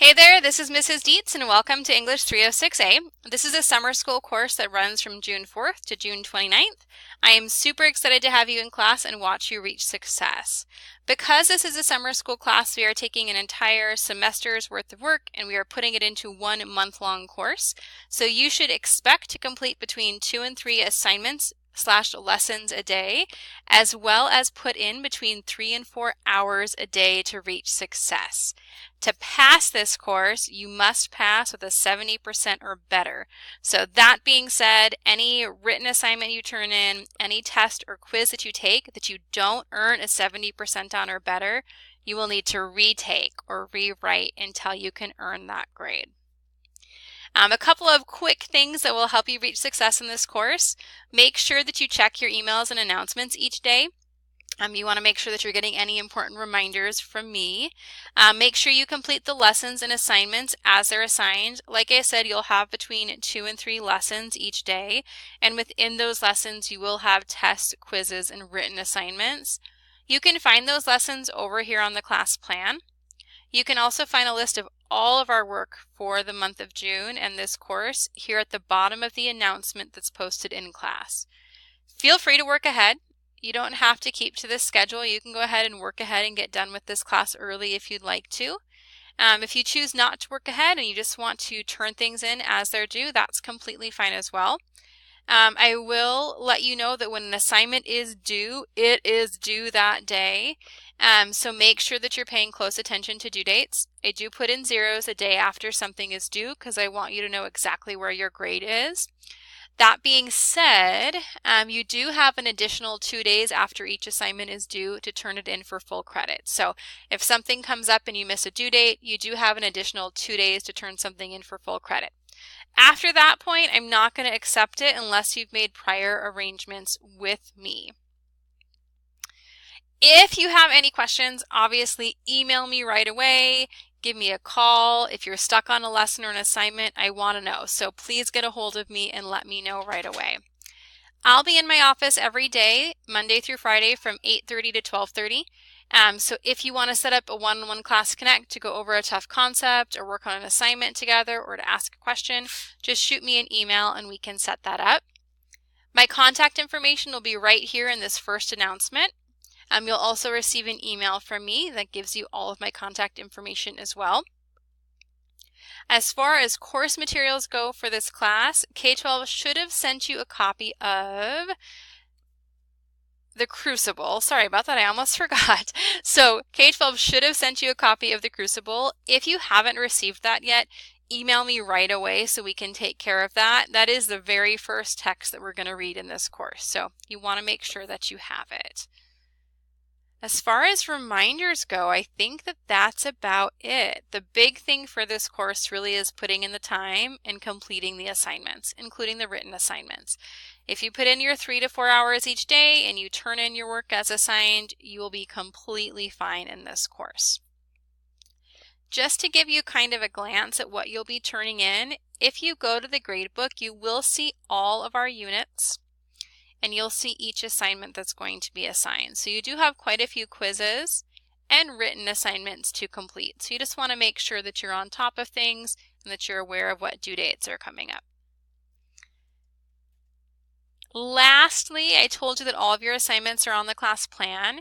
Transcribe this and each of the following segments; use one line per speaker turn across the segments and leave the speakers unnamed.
Hey there, this is Mrs. Dietz and welcome to English 306A. This is a summer school course that runs from June 4th to June 29th. I am super excited to have you in class and watch you reach success. Because this is a summer school class, we are taking an entire semester's worth of work and we are putting it into 1 month-long course. So you should expect to complete between 2 and 3 assignments / lessons a day, as well as put in between 3 and 4 hours a day to reach success. To pass this course, you must pass with a 70% or better. So that being said, any written assignment you turn in, any test or quiz that you take that you don't earn a 70% on or better, you will need to retake or rewrite until you can earn that grade. A couple of quick things that will help you reach success in this course. Make sure that you check your emails and announcements each day. You want to make sure that you're getting any important reminders from me. Make sure you complete the lessons and assignments as they're assigned. Like I said, you'll have between 2 and 3 lessons each day, and within those lessons you will have tests, quizzes, and written assignments. You can find those lessons over here on the class plan. You can also find a list of all of our work for the month of June and this course here at the bottom of the announcement that's posted in class. Feel free to work ahead. You don't have to keep to this schedule. You can go ahead and work ahead and get done with this class early if you'd like to. If you choose not to work ahead and you just want to turn things in as they're due, that's completely fine as well. I will let you know that when an assignment is due, it is due that day. So make sure that you're paying close attention to due dates. I do put in zeros a day after something is due because I want you to know exactly where your grade is. That being said, you do have an additional 2 days after each assignment is due to turn it in for full credit. So if something comes up and you miss a due date, you do have an additional 2 days to turn something in for full credit. After that point, I'm not going to accept it unless you've made prior arrangements with me. If you have any questions, obviously email me right away. Give me a call. If you're stuck on a lesson or an assignment, I want to know. So please get a hold of me and let me know right away. I'll be in my office every day, Monday through Friday from 8:30 to 12:30. So if you want to set up a one-on-one class connect to go over a tough concept or work on an assignment together or to ask a question, just shoot me an email and we can set that up. My contact information will be right here in this first announcement. You'll also receive an email from me that gives you all of my contact information as well. As far as course materials go for this class, K-12 should have sent you a copy of the Crucible. Sorry about that, I almost forgot. So K-12 should have sent you a copy of the Crucible. If you haven't received that yet, email me right away so we can take care of that. That is the very first text that we're going to read in this course, so you want to make sure that you have it. As far as reminders go, I think that that's about it. The big thing for this course really is putting in the time and completing the assignments, including the written assignments. If you put in your 3 to 4 hours each day and you turn in your work as assigned, you will be completely fine in this course. Just to give you kind of a glance at what you'll be turning in, if you go to the gradebook, you will see all of our units and you'll see each assignment that's going to be assigned. So you do have quite a few quizzes and written assignments to complete. So you just want to make sure that you're on top of things and that you're aware of what due dates are coming up. Lastly, I told you that all of your assignments are on the class plan.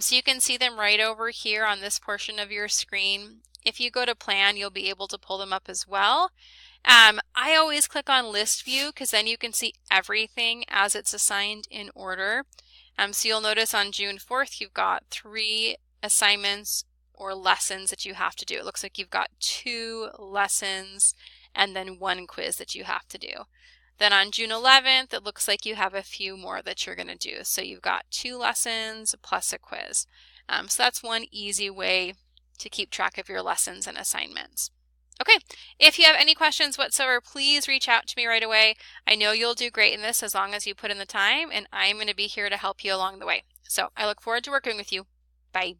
So you can see them right over here on this portion of your screen. If you go to plan, you'll be able to pull them up as well. I always click on list view because then you can see everything as it's assigned in order. So you'll notice on June 4th you've got 3 assignments or lessons that you have to do. It looks like you've got 2 lessons and then 1 quiz that you have to do. Then on June 11th it looks like you have a few more that you're going to do. So you've got 2 lessons plus a quiz. So that's one easy way to keep track of your lessons and assignments. Okay, if you have any questions whatsoever, please reach out to me right away. I know you'll do great in this as long as you put in the time, and I'm going to be here to help you along the way. So I look forward to working with you. Bye.